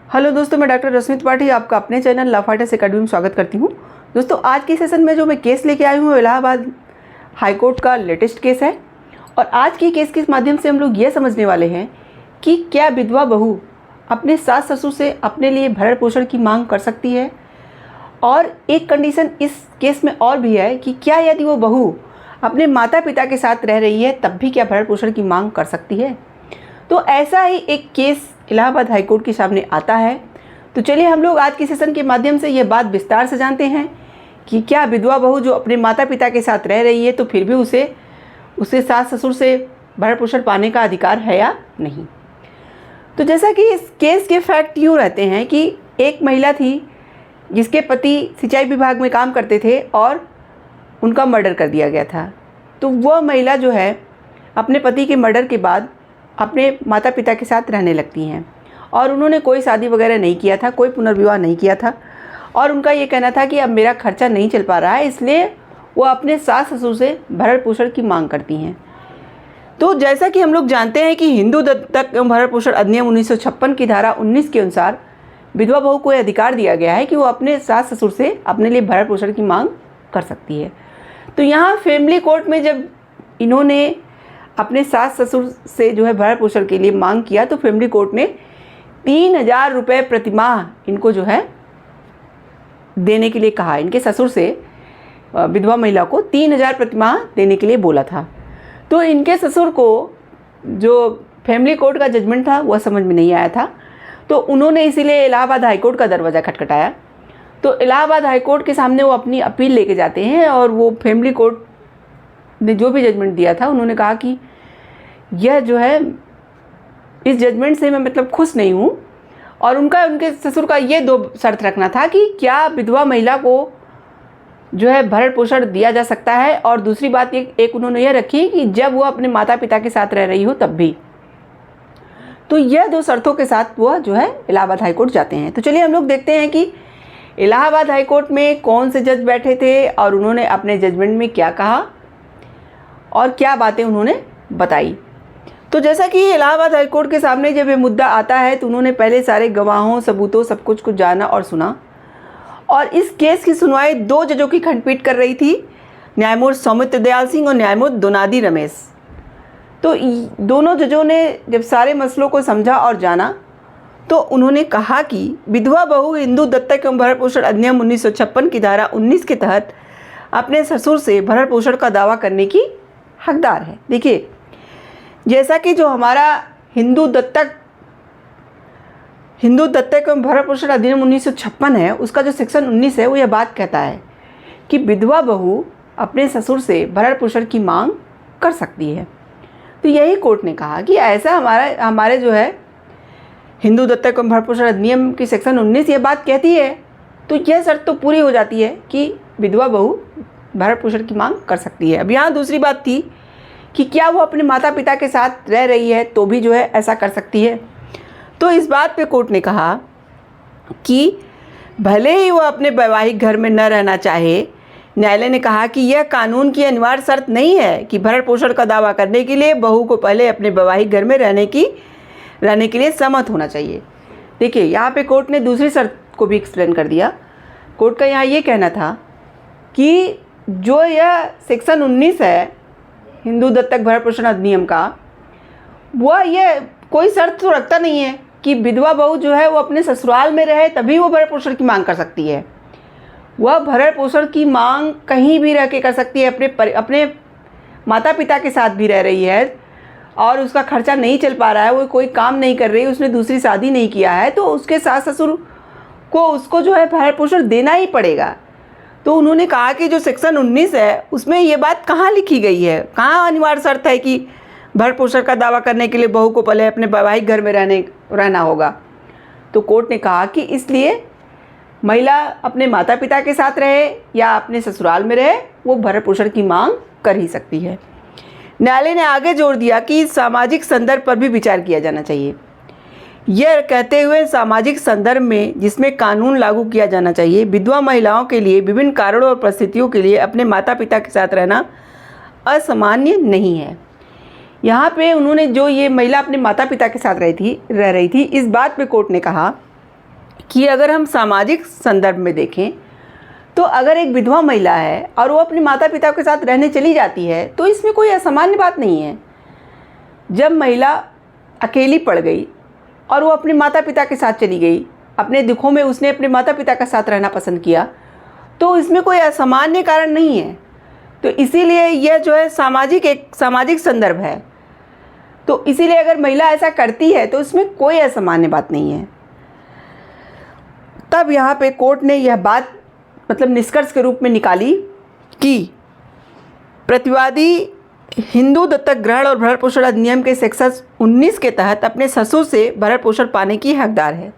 Hello दोस्तों, मैं doctor रश्मि त्रिपाठी आपका अपने चैनल लव फाइटर्स एकेडमी में स्वागत करती हूँ। दोस्तों, आज के सेशन में जो मैं केस लेके आई हूँ इलाहाबाद हाई कोर्ट का लेटेस्ट केस है। और आज की केस के माध्यम से हम लोग ये समझने वाले हैं कि क्या विधवा बहू अपने सास ससुर से अपने लिए भरण पोषण की मांग कर सकती है। और एक कंडीशन इस केस में और भी है कि क्या यदि वो बहू अपने माता पिता के साथ रह रही है तब भी क्या भरण पोषण की मांग कर सकती है। तो ऐसा ही एक केस इलाहाबाद हाईकोर्ट के सामने आता है। तो चलिए हम लोग आज के सेशन के माध्यम से ये बात विस्तार से जानते हैं कि क्या विधवा बहू जो अपने माता पिता के साथ रह रही है तो फिर भी उसे सास ससुर से भरण पोषण पाने का अधिकार है या नहीं। तो जैसा कि इस केस के फैक्ट यूँ रहते हैं कि एक महिला थी जिसके पति सिंचाई विभाग में काम करते थे और उनका मर्डर कर दिया गया था। तो वह महिला जो है अपने पति के मर्डर के बाद अपने माता पिता के साथ रहने लगती हैं और उन्होंने कोई शादी वगैरह नहीं किया था, कोई पुनर्विवाह नहीं किया था। और उनका ये कहना था कि अब मेरा खर्चा नहीं चल पा रहा है, इसलिए वो अपने सास ससुर से भरण पोषण की मांग करती हैं। तो जैसा कि हम लोग जानते हैं कि हिंदू दत्तक एवं भरण पोषण अधिनियम 1956 की धारा 19 के अनुसार विधवा बहू को अधिकार दिया गया है कि वो अपने सास ससुर से अपने लिए भरण पोषण की मांग कर सकती है। तो यहाँ फैमिली कोर्ट में जब इन्होंने अपने सास ससुर से जो है भरण पोषण के लिए मांग किया तो फैमिली कोर्ट ने 3000 रुपये प्रतिमाह इनको जो है देने के लिए कहा। इनके ससुर से विधवा महिला को 3000 प्रतिमाह देने के लिए बोला था। तो इनके ससुर को जो फैमिली कोर्ट का जजमेंट था वह समझ में नहीं आया था, तो उन्होंने इसीलिए इलाहाबाद हाईकोर्ट का दरवाज़ा खटखटाया। तो इलाहाबाद हाईकोर्ट के सामने वो अपनी अपील लेके जाते हैं और वो फैमिली कोर्ट ने जो भी जजमेंट दिया था उन्होंने कहा कि यह जो है इस जजमेंट से मैं मतलब खुश नहीं हूँ। और उनके ससुर का ये दो शर्त रखना था कि क्या विधवा महिला को जो है भरण पोषण दिया जा सकता है, और दूसरी बात एक उन्होंने यह रखी कि जब वो अपने माता पिता के साथ रह रही हो तब भी। तो यह दो शर्तों के साथ वह जो है इलाहाबाद हाईकोर्ट जाते हैं। तो चलिए हम लोग देखते हैं कि इलाहाबाद हाईकोर्ट में कौन से जज बैठे थे और उन्होंने अपने जजमेंट में क्या कहा और क्या बातें उन्होंने बताई। तो जैसा कि इलाहाबाद हाईकोर्ट के सामने जब ये मुद्दा आता है तो उन्होंने पहले सारे गवाहों सबूतों सब कुछ जाना और सुना। और इस केस की सुनवाई 2 जजों की खंडपीठ कर रही थी, न्यायमूर्ति सौमित्र दयाल सिंह और न्यायमूर्ति दोनादी रमेश। तो दोनों जजों ने जब सारे मसलों को समझा और जाना तो उन्होंने कहा कि विधवा बहू हिंदू दत्तक एवं भरण पोषण अधिनियम 1956 की धारा 19 के तहत अपने ससुर से भरण पोषण का दावा करने की हकदार है। देखिए, जैसा कि जो हमारा हिंदू दत्तक एवं भरण पोषण अधिनियम 1956 है उसका जो सेक्शन 19 है वो यह बात कहता है कि विधवा बहू अपने ससुर से भरण पोषण की मांग कर सकती है। तो यही कोर्ट ने कहा कि ऐसा हमारे जो है हिंदू दत्तक एवं भरण पोषण अधिनियम की सेक्शन 19 ये बात कहती है, तो यह शर्त तो पूरी हो जाती है कि विधवा बहू भरण पोषण की मांग कर सकती है। अब यहाँ दूसरी बात थी कि क्या वो अपने माता पिता के साथ रह रही है तो भी जो है ऐसा कर सकती है। तो इस बात पे कोर्ट ने कहा कि भले ही वो अपने वैवाहिक घर में न रहना चाहे, न्यायालय ने कहा कि यह कानून की अनिवार्य शर्त नहीं है कि भरण पोषण का दावा करने के लिए बहू को पहले अपने वैवाहिक घर में रहने के लिए सहमत होना चाहिए। देखिए, यहाँ पे कोर्ट ने दूसरी शर्त को भी एक्सप्लेन कर दिया। कोर्ट का यहाँ ये कहना था कि जो यह सेक्शन 19 है हिंदू दत्तक भरण पोषण अधिनियम का, वह यह कोई शर्त तो रखता नहीं है कि विधवा बहू जो है वो अपने ससुराल में रहे तभी वो भरण पोषण की मांग कर सकती है। वह भरण पोषण की मांग कहीं भी रह के कर सकती है। अपने माता पिता के साथ भी रह रही है और उसका खर्चा नहीं चल पा रहा है, वो कोई काम नहीं कर रही, उसने दूसरी शादी नहीं किया है, तो उसके सास ससुर को उसको जो है भरण पोषण देना ही पड़ेगा। तो उन्होंने कहा कि जो सेक्शन 19 है उसमें ये बात कहाँ लिखी गई है, कहाँ अनिवार्य शर्त है कि भरण पोषण का दावा करने के लिए बहू को पहले अपने वैवाहिक घर में रहना होगा। तो कोर्ट ने कहा कि इसलिए महिला अपने माता पिता के साथ रहे या अपने ससुराल में रहे, वो भरण पोषण की मांग कर ही सकती है। न्यायालय ने आगे जोर दिया कि सामाजिक संदर्भ पर भी विचार किया जाना चाहिए। यह कहते हुए सामाजिक संदर्भ में जिसमें कानून लागू किया जाना चाहिए, विधवा महिलाओं के लिए विभिन्न कारणों और परिस्थितियों के लिए अपने माता पिता के साथ रहना असामान्य नहीं है। यहाँ पे उन्होंने जो ये महिला अपने माता पिता के साथ रह रही थी, इस बात पे कोर्ट ने कहा कि अगर हम सामाजिक संदर्भ में देखें तो अगर एक विधवा महिला है और वो अपने माता पिता के साथ रहने चली जाती है तो इसमें कोई असामान्य बात नहीं है। जब महिला अकेली पड़ गई और वो अपने माता पिता के साथ चली गई, अपने दुखों में उसने अपने माता पिता के साथ रहना पसंद किया, तो इसमें कोई असामान्य कारण नहीं है। तो इसीलिए यह जो है एक सामाजिक संदर्भ है। तो इसीलिए अगर महिला ऐसा करती है तो इसमें कोई असामान्य बात नहीं है। तब यहाँ पे कोर्ट ने यह बात मतलब निष्कर्ष के रूप में निकाली कि प्रतिवादी हिंदू दत्तक ग्रहण और भरण पोषण अधिनियम के सेक्शन 19 के तहत अपने ससुर से भरण पोषण पाने की हकदार है।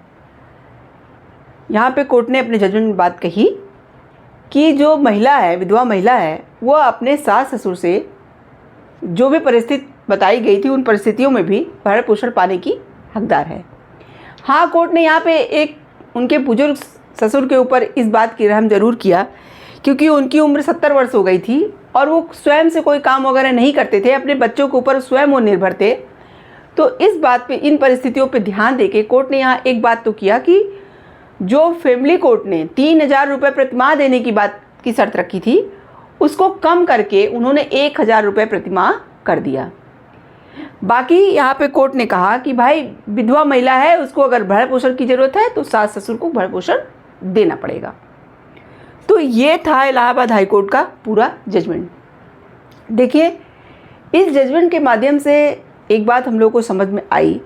यहाँ पे कोर्ट ने अपने जजमेंट में बात कही कि जो महिला है, विधवा महिला है, वो अपने सास ससुर से जो भी परिस्थिति बताई गई थी उन परिस्थितियों में भी भरण पोषण पाने की हकदार है। हाँ, कोर्ट ने यहाँ पे एक उनके बुजुर्ग ससुर के ऊपर इस बात की रहम ज़रूर किया क्योंकि उनकी उम्र 70 वर्ष हो गई थी और वो स्वयं से कोई काम वगैरह नहीं करते थे, अपने बच्चों के ऊपर स्वयं वो निर्भर थे। तो इस बात पे, इन परिस्थितियों पे ध्यान देके कोर्ट ने यहाँ एक बात तो किया कि जो फैमिली कोर्ट ने 3000 रुपये प्रतिमाह देने की बात की शर्त रखी थी उसको कम करके उन्होंने 1000 रुपये प्रतिमाह कर दिया। बाकी यहाँ पे कोर्ट ने कहा कि भाई विधवा महिला है, उसको अगर भरण पोषण की ज़रूरत है तो सास ससुर को भरण पोषण देना पड़ेगा। तो ये था इलाहाबाद हाई कोर्ट का पूरा जजमेंट। देखिए, इस जजमेंट के माध्यम से एक बात हम लोग को समझ में आई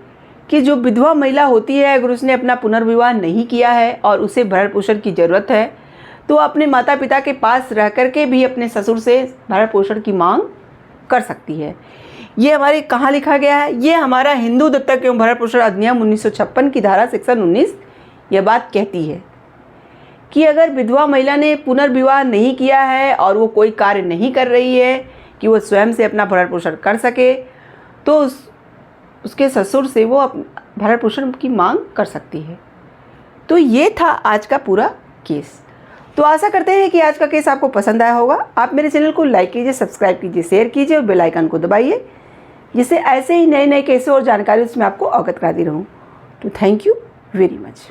कि जो विधवा महिला होती है अगर उसने अपना पुनर्विवाह नहीं किया है और उसे भरण पोषण की ज़रूरत है तो अपने माता पिता के पास रह कर के भी अपने ससुर से भरण पोषण की मांग कर सकती है। ये हमारे कहाँ लिखा गया है? ये हमारा हिंदू दत्तक एवं भरण पोषण अधिनियम 1956 की धारा सेक्शन 19 यह बात कहती है कि अगर विधवा महिला ने पुनर्विवाह नहीं किया है और वो कोई कार्य नहीं कर रही है कि वो स्वयं से अपना भरण पोषण कर सके तो उसके ससुर से वो भरण पोषण की मांग कर सकती है। तो ये था आज का पूरा केस। तो आशा करते हैं कि आज का केस आपको पसंद आया होगा। आप मेरे चैनल को लाइक कीजिए, सब्सक्राइब कीजिए, शेयर कीजिए और बेल आइकन को दबाइए जिससे ऐसे ही नए नए केसेस और जानकारी उसमें आपको अवगत कराती रहूँ। तो थैंक यू वेरी मच।